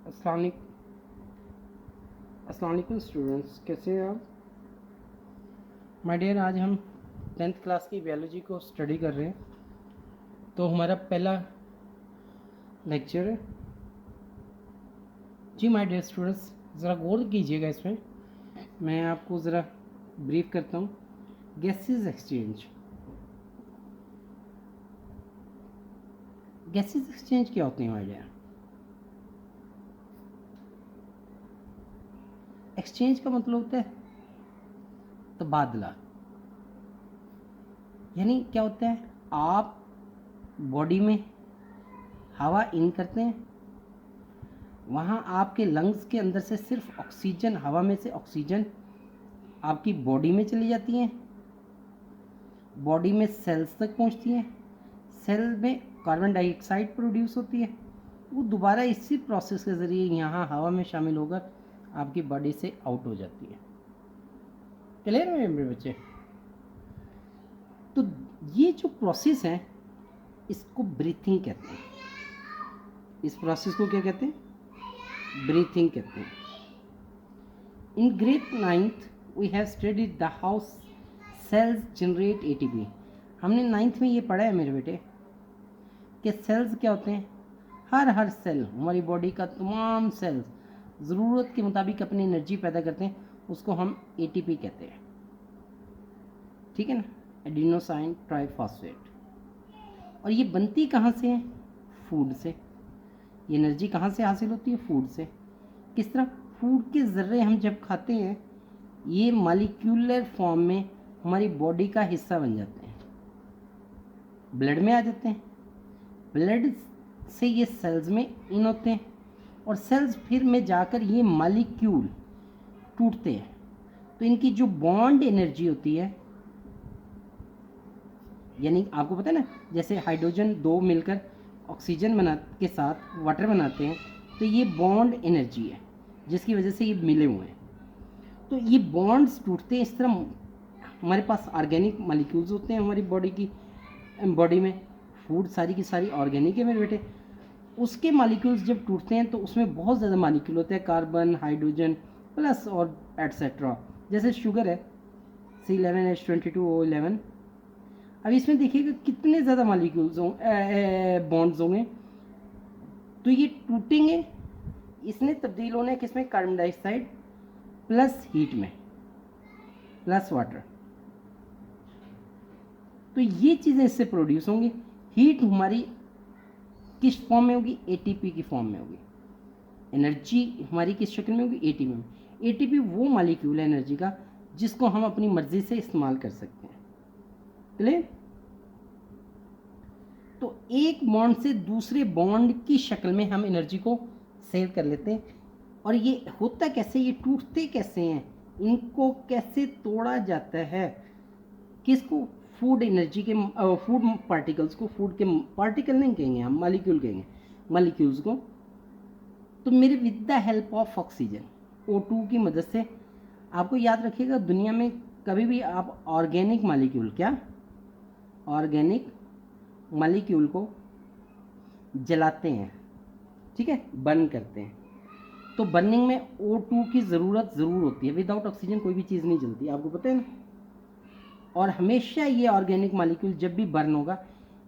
अस्सलाम वालेकुम स्टूडेंट्स, कैसे हैं आप? माय डियर, आज हम 10th क्लास की बायोलॉजी को स्टडी कर रहे हैं। तो हमारा पहला लेक्चर है जी। माय डियर स्टूडेंट्स, ज़रा गौर कीजिएगा इसमें। मैं आपको ज़रा ब्रीफ करता हूँ। Gases exchange. गैसेस एक्सचेंज क्या होते हैं माय डियर? एक्सचेंज का मतलब होता है तबादला। यानी क्या होता है, आप बॉडी में हवा इन करते हैं, वहाँ आपके लंग्स के अंदर से सिर्फ ऑक्सीजन, हवा में से ऑक्सीजन आपकी बॉडी में चली जाती हैं, बॉडी में सेल्स तक पहुँचती हैं, सेल में कार्बन डाइऑक्साइड प्रोड्यूस होती है, वो दोबारा इसी प्रोसेस के ज़रिए यहाँ हवा में शामिल होकर आपकी बॉडी से आउट हो जाती है। क्लियर है मेरे बच्चे? तो ये जो प्रोसेस है इसको ब्रीथिंग कहते हैं। इस प्रोसेस को क्या कहते हैं? ब्रीथिंग कहते हैं। In grade 9th we have studied the how cells generate ATP. हमने 9th में ये पढ़ा है मेरे बेटे कि सेल्स क्या होते हैं। हर सेल, हमारी बॉडी का तमाम सेल्स ज़रूरत के मुताबिक अपनी एनर्जी पैदा करते हैं, उसको हम एटीपी कहते हैं। ठीक है ना, एडिनोसाइन ट्राइफॉस्फेट। और ये बनती कहाँ से है? फूड से। ये एनर्जी कहाँ से हासिल होती है? फूड से। किस तरह? फूड के ज़रिए हम जब खाते हैं ये मॉलिक्यूलर फॉर्म में हमारी बॉडी का हिस्सा बन जाते हैं, ब्लड में आ जाते हैं, ब्लड से ये सेल्स में इन होते हैं और सेल्स फिर में जाकर ये मॉलिक्यूल टूटते हैं। तो इनकी जो बॉन्ड एनर्जी होती है, यानी आपको पता है ना, जैसे हाइड्रोजन दो मिलकर ऑक्सीजन के साथ वाटर बनाते हैं, तो ये बॉन्ड एनर्जी है जिसकी वजह से ये मिले हुए हैं। तो ये बॉन्ड्स टूटते हैं। इस तरह हमारे पास ऑर्गेनिक मॉलिक्यूल्स होते हैं हमारी बॉडी में। फूड सारी की सारी ऑर्गेनिक है मेरे बेटे। उसके मॉलिक्यूल्स जब टूटते हैं तो उसमें बहुत ज़्यादा मॉलिक्यूल होते हैं, कार्बन, हाइड्रोजन प्लस और एट्सेट्रा। जैसे शुगर है C11H22O11। अब इसमें देखिएगा कितने ज़्यादा मॉलिक्यूल्स बॉन्ड्स होंगे। तो ये टूटेंगे, इसने तब्दील होना है किसमें? कार्बन डाइऑक्साइड प्लस हीट में, प्लस वाटर। तो ये चीज़ें इससे प्रोड्यूस होंगी। हीट हमारी किस फॉर्म में होगी? एटीपी की फॉर्म में होगी। एनर्जी हमारी किस शक्ल में होगी? एटीपी में। एटीपी वो मॉलिक्यूल है एनर्जी का जिसको हम अपनी मर्जी से इस्तेमाल कर सकते हैं। क्लियर? तो एक बॉन्ड से दूसरे बॉन्ड की शक्ल में हम एनर्जी को सेव कर लेते हैं। और ये होता कैसे, ये टूटते कैसे हैं, इनको कैसे तोड़ा जाता है? किसको? फूड एनर्जी के फूड पार्टिकल्स को, फूड के पार्टिकल नहीं कहेंगे हम, मॉलिक्यूल कहेंगे, मॉलिक्यूल्स को। तो मेरे with the help of oxygen, O2 की मदद से। आपको याद रखिएगा, दुनिया में कभी भी आप ऑर्गेनिक मॉलिक्यूल, क्या ऑर्गेनिक मॉलिक्यूल को जलाते हैं, ठीक है, बर्न करते हैं, तो बर्निंग में O2 की ज़रूरत ज़रूर होती है। विदाउट ऑक्सीजन कोई भी चीज़ नहीं जलती, आपको पता है ना। और हमेशा ये ऑर्गेनिक मॉलिक्यूल जब भी बर्न होगा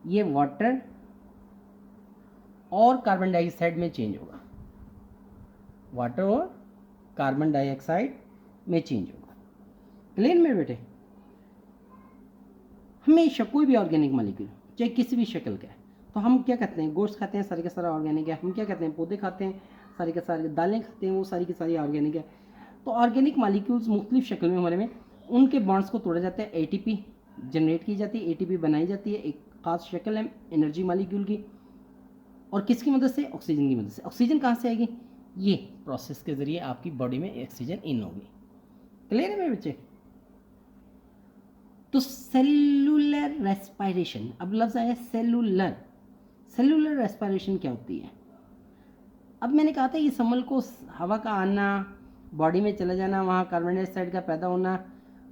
ये वाटर और कार्बन डाइऑक्साइड में चेंज होगा, वाटर और कार्बन डाइऑक्साइड में चेंज होगा। क्लियर मेरे बेटे? हमेशा कोई भी ऑर्गेनिक मॉलिक्यूल चाहे किसी भी शक्ल का है, तो हम क्या कहते हैं? गोश्त खाते हैं, सारे का सारा ऑर्गेनिक है। हम क्या कहते हैं? पौधे खाते हैं, सारे के सारे। दालें खाते हैं, वो सारी की सारी ऑर्गेनिक है। तो ऑर्गेनिक मॉलिक्यूल्स मुख्तलिफ शक्ल में हमारे में, उनके बॉन्ड्स को तोड़ा जाता है, एटीपी जनरेट की जाती है, एटीपी बनाई जाती है। एक ख़ास शक्ल है एनर्जी मॉलिक्यूल की। और किसकी मदद से? ऑक्सीजन की मदद से। ऑक्सीजन कहाँ से आएगी? ये प्रोसेस के ज़रिए आपकी बॉडी में ऑक्सीजन इन होगी। क्लियर है मेरे बच्चे? तो सेलुलर रेस्पिरेशन, अब लफ्ज़ आया सेलुलर। सेलुलर रेस्पिरेशन क्या होती है? अब मैंने कहा था ये समल को हवा का आना, बॉडी में चला जाना, वहाँ कार्बन डाइऑक्साइड का पैदा होना,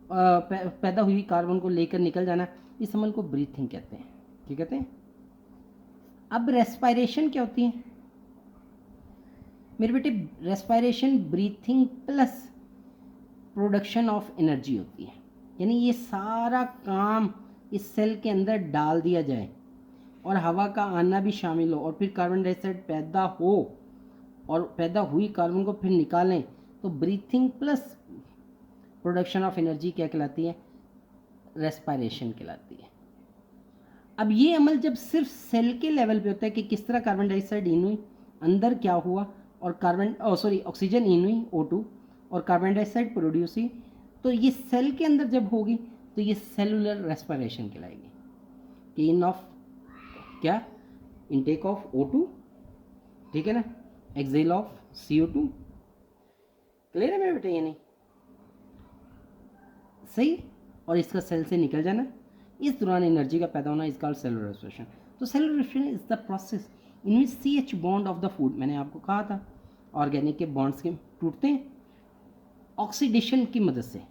पैदा हुई कार्बन को लेकर निकल जाना, इस समल को ब्रीथिंग कहते हैं। क्या कहते हैं? अब रेस्पिरेशन क्या होती है? मेरे बेटे respiration breathing plus production of energy होती है, यानी ये सारा काम इस सेल के अंदर डाल दिया जाए और हवा का आना भी शामिल हो और फिर कार्बन डाइऑक्साइड पैदा हो और पैदा हुई कार्बन को फिर निकालें, तो breathing plus production of energy क्या कहलाती है? रेस्पायरेशन कहलाती है। अब ये अमल जब सिर्फ सेल के लेवल पे होता है कि किस तरह कार्बन डाइऑक्साइड इन हुई, अंदर क्या हुआ और ऑक्सीजन इन हुई O2 और कार्बन डाइऑक्साइड प्रोड्यूस हुई, तो ये सेल के अंदर जब होगी तो ये सेलुलर रेस्पिरेशन कहलाएगी कि इन ऑफ क्या इनटेक ऑफ O2, ठीक है ना, एक्सेल ऑफ CO2। क्लियर है मेरे बेटे? ये नहीं सही, और इसका सेल से निकल जाना, इस दौरान एनर्जी का पैदा होना इज कॉल्ड सेलुलर रेस्पिरेशन। तो cellular respiration is the process in which CH bond of the food, मैंने आपको कहा था ऑर्गेनिक के बॉन्ड्स के टूटते हैं ऑक्सीडेशन की मदद से।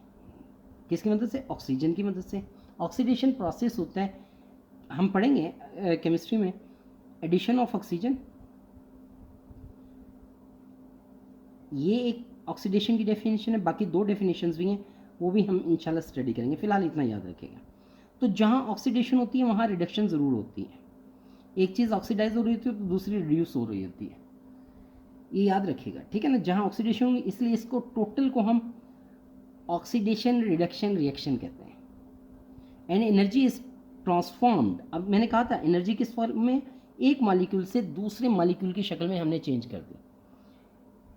किसकी मदद से? ऑक्सीजन की मदद से। ऑक्सीडेशन प्रोसेस होता है, हम पढ़ेंगे केमिस्ट्री में, एडिशन ऑफ ऑक्सीजन, ये एक ऑक्सीडेशन की डेफिनेशन है। बाकी दो डेफिनेशंस भी हैं, वो भी हम इंशाल्लाह स्टडी करेंगे, फिलहाल इतना याद रखिएगा। तो जहाँ ऑक्सीडेशन होती है वहाँ रिडक्शन ज़रूर होती है, एक चीज़ ऑक्सीडाइज हो रही होती है तो दूसरी रिड्यूस हो रही होती है, ये याद रखिएगा, ठीक है ना। जहाँ ऑक्सीडेशन होगी, इसलिए इसको टोटल को हम ऑक्सीडेशन रिडक्शन रिएक्शन कहते हैं। एंड एनर्जी इज ट्रांसफॉर्म्ड, अब मैंने कहा था एनर्जी किस फॉर्म में, एक मॉलिक्यूल से दूसरे मॉलिक्यूल की शक्ल में हमने चेंज कर दी।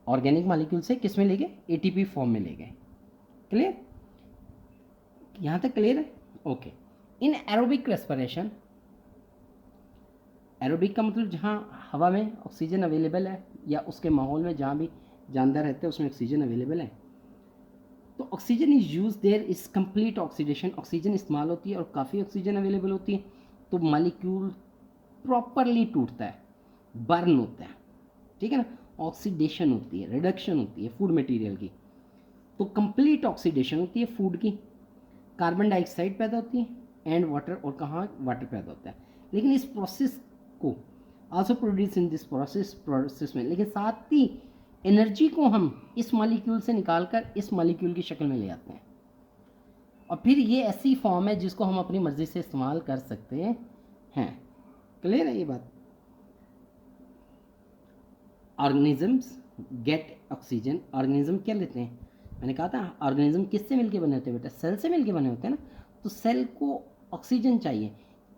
ऑर्गेनिक मॉलिक्यूल से किस में ले गए? ATP फॉर्म में ले गए। क्लियर? यहाँ तक क्लियर है? Okay. In aerobic respiration, aerobic का मतलब जहाँ हवा में ऑक्सीजन अवेलेबल है या उसके माहौल में जहाँ भी जानदार रहते हैं उसमें ऑक्सीजन अवेलेबल है, तो oxygen is use their is complete oxidation, oxygen इस्तेमाल होती है और काफ़ी ऑक्सीजन अवेलेबल होती है, तो मॉलिक्यूल प्रॉपरली टूटता है, बर्न होता है, ठीक है ना। ऑक्सीडेशन होती है, रिडक्शन होती है फूड मटेरियल की, तो कंप्लीट ऑक्सीडेशन होती है फूड की, कार्बन डाइऑक्साइड पैदा होती है एंड वाटर, और कहाँ वाटर पैदा होता है। लेकिन इस प्रोसेस को also produce in this process में, लेकिन साथ ही एनर्जी को हम इस मॉलिक्यूल से निकालकर इस मॉलिक्यूल की शक्ल में ले आते हैं, और फिर ये ऐसी फॉर्म है जिसको हम अपनी मर्जी से इस्तेमाल कर सकते हैं। क्लियर है ये बात? ऑर्गेनिजम्स गेट ऑक्सीजन, ऑर्गेनिज्म क्या लेते हैं? मैंने कहा था ऑर्गेनिज्म किससे मिलके बने होते हैं बेटा? सेल से मिलके बने होते हैं ना, तो सेल को ऑक्सीजन चाहिए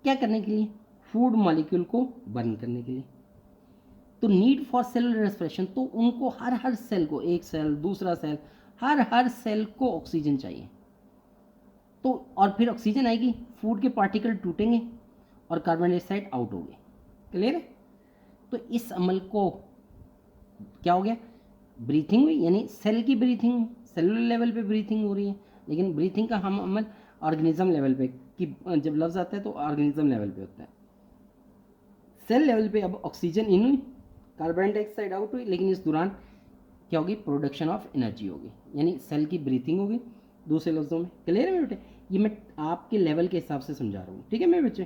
क्या करने के लिए? फूड मॉलिक्यूल को बर्न करने के लिए। तो नीड फॉर सेलुलर रेस्पिरेशन, तो उनको हर सेल को, एक सेल दूसरा सेल, हर सेल को ऑक्सीजन चाहिए, तो और फिर ऑक्सीजन आएगी, फूड के पार्टिकल टूटेंगे और कार्बन डाइऑक्साइड आउट होंगे। क्लियर है? तो इस अमल को क्या हो गया? ब्रीथिंग हुई, यानी सेल की ब्रीथिंग, सेलुलर लेवल पे ब्रीथिंग हो रही है, लेकिन ब्रीथिंग का हम अमल ऑर्गेनिज्म लेवल पे, कि जब लफ्ज़ आता है तो ऑर्गेनिज्म लेवल पे होता है। सेल लेवल पे अब ऑक्सीजन इन हुई, कार्बन डाइऑक्साइड आउट हुई, लेकिन इस दौरान क्या होगी? प्रोडक्शन ऑफ एनर्जी होगी, यानी सेल की ब्रीथिंग होगी, दूसरे लफ्ज़ों में। क्लियर है मेरे बेटे? ये मैं आपके लेवल के हिसाब से समझा रहा हूँ, ठीक है मेरे बच्चे,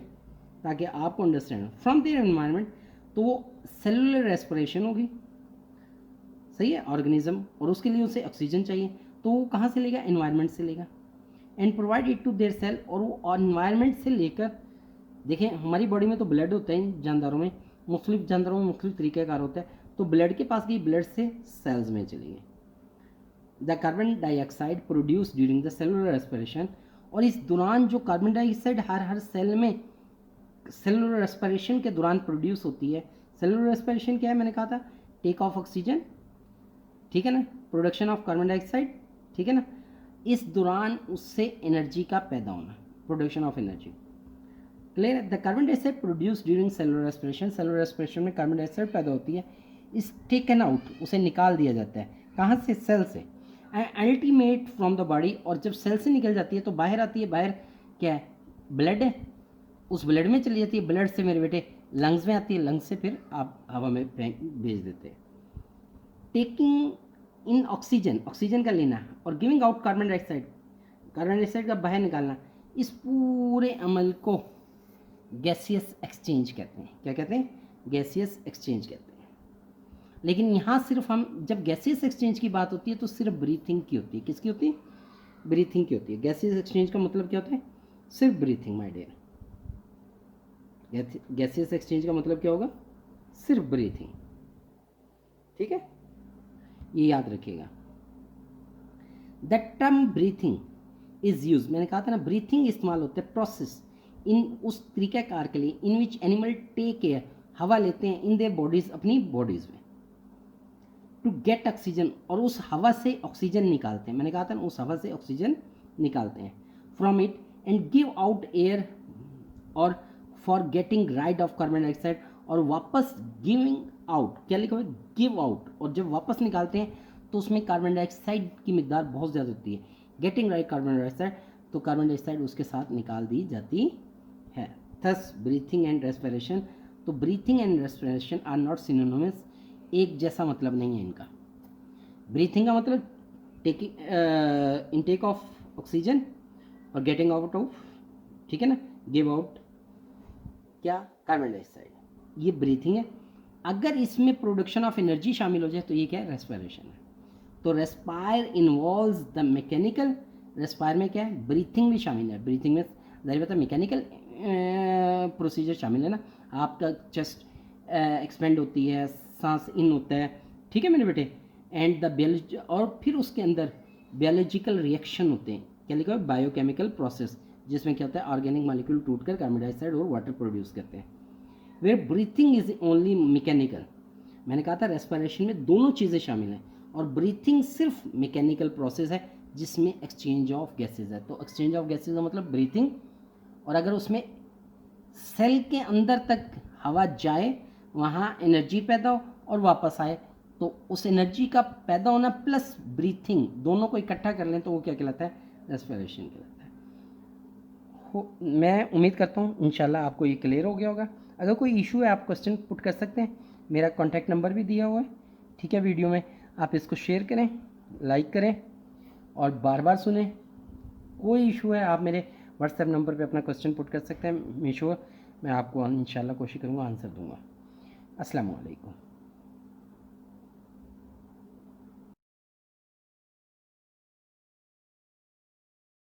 ताकि आपको अंडरस्टैंड फ्रॉम देयर एनवायरनमेंट, तो वो सेलुलर रेस्पिरेशन होगी, सही है, ऑर्गेनिज्म, और उसके लिए उसे ऑक्सीजन चाहिए, तो वो कहाँ से लेगा? एनवायरनमेंट से लेगा, and provide it to their cell, और वो एनवायरनमेंट से लेकर, देखें हमारी बॉडी में तो ब्लड होता है, जानदारों में, मुख्तलिफ जानदारों में मुख्तलिफ तरीक़ेकार होता है, तो ब्लड के पास गई, ब्लड से सेल्स में चली गई। The carbon dioxide produce during the cellular respiration, और इस दौरान जो कार्बन डाइऑक्साइड हर सेल में सेलुलर रेस्पिरेशन के दौरान प्रोड्यूस होती है। सेलुलर रेस्पिरेशन क्या है? मैंने कहा था टेक ऑफ ऑक्सीजन, ठीक है ना, प्रोडक्शन ऑफ कार्बन डाइऑक्साइड, ठीक है ना, इस दौरान उससे एनर्जी का पैदा होना, प्रोडक्शन ऑफ एनर्जी। क्लियर है? The carbon dioxide produce during cellular respiration, cellular respiration में कार्बन डाइऑक्साइड पैदा होती है, इस टेकन आउट, उसे निकाल दिया जाता है, कहाँ से? सेल से, and ultimate from the body, और जब सेल से निकल जाती है तो बाहर आती है, बाहर क्या है? ब्लड है, उस ब्लड में चली जाती है, ब्लड से मेरे बेटे लंग्स में आती है, लंग्स से फिर आप हवा में भेज देते हैं। टेकिंग इन ऑक्सीजन, ऑक्सीजन का लेना, और giving out carbon dioxide, carbon dioxide का बाहर निकालना, इस पूरे अमल को गैसियस एक्सचेंज कहते हैं। क्या कहते हैं? गैसियस एक्सचेंज कहते हैं। लेकिन यहाँ सिर्फ हम जब गैसियस एक्सचेंज की बात होती है तो सिर्फ ब्रीथिंग की होती है। किसकी होती है? ब्रीथिंग की होती है। गैसियस एक्सचेंज का मतलब क्या होता है? सिर्फ breathing my dear. Gaseous exchange का मतलब क्या होगा? सिर्फ ब्रीथिंग। ठीक है, ये याद रखिएगा। The term breathing is use, मैंने कहा था ना ब्रीथिंग इस्तेमाल होता है प्रोसेस इन उस तरीक़ाकार के लिए इन विच एनिमल टेक एयर, हवा लेते हैं इन देयर बॉडीज, अपनी बॉडीज में, टू गेट ऑक्सीजन, और उस हवा से ऑक्सीजन निकालते हैं। मैंने कहा था ना उस हवा से ऑक्सीजन निकालते हैं from it and give out air, और for getting rid of carbon dioxide, और वापस गिविंग आउट, क्या लिखा हुआ है? Give out. और जब वापस निकालते हैं तो उसमें कार्बन डाइऑक्साइड की मिकदार बहुत ज़्यादा होती है। गेटिंग राइड कार्बन डाइऑक्साइड, तो कार्बन डाइऑक्साइड उसके साथ निकाल दी जाती है। थस ब्रीथिंग एंड रेस्पिरेशन, तो breathing and respiration are not synonymous, एक जैसा मतलब नहीं है इनका। ब्रीथिंग का मतलब टेकिंग इनटेक ऑफ ऑक्सीजन और गेटिंग आउट ऑफ, ठीक है ना, गिव आउट क्या? कार्बन डाइऑक्साइड, ये ब्रीथिंग है। अगर इसमें प्रोडक्शन ऑफ एनर्जी शामिल हो जाए तो ये क्या है? रेस्पिरेशन है। तो respire involves the mechanical, respire में क्या है? ब्रीथिंग भी शामिल है। ब्रीथिंग में जाहिर बात है मैकेनिकल प्रोसीजर शामिल है ना, आपका चेस्ट एक्सपेंड होती है, सांस इन होता है, ठीक है मेरे बेटे, एंड द बायोलॉजी, और फिर उसके अंदर बायोलॉजिकल रिएक्शन होते हैं। क्या लिखा है? बायोकेमिकल प्रोसेस, जिसमें क्या होता है? ऑर्गेनिक मॉलिक्यूल टूटकर कार्बन डाइऑक्साइड और वाटर प्रोड्यूस करते हैं। Where breathing is only mechanical, मैंने कहा था रेस्पिरेशन में दोनों चीज़ें शामिल हैं, और ब्रीथिंग सिर्फ मैकेनिकल प्रोसेस है जिसमें एक्सचेंज ऑफ गैसेज है। तो एक्सचेंज ऑफ गैसेज का मतलब ब्रीथिंग, और अगर उसमें सेल के अंदर तक हवा जाए, वहाँ एनर्जी पैदा हो और वापस आए, तो उस एनर्जी का पैदा होना प्लस ब्रीथिंग दोनों को इकट्ठा कर लें तो वो क्या कहलाता है? रेस्पिरेशन कहलाता है। मैं उम्मीद करता हूँ इंशाल्लाह आपको ये क्लियर हो गया होगा। अगर कोई इशू है आप क्वेश्चन पुट कर सकते हैं, मेरा कॉन्टैक्ट नंबर भी दिया हुआ है, ठीक है, वीडियो में। आप इसको शेयर करें, लाइक करें और बार बार सुनें। कोई इशू है आप मेरे व्हाट्सएप नंबर पे अपना क्वेश्चन पुट कर सकते हैं। मैं आपको इंशाल्लाह कोशिश करूँगा आंसर दूँगा। अस्सलाम वालेकुम।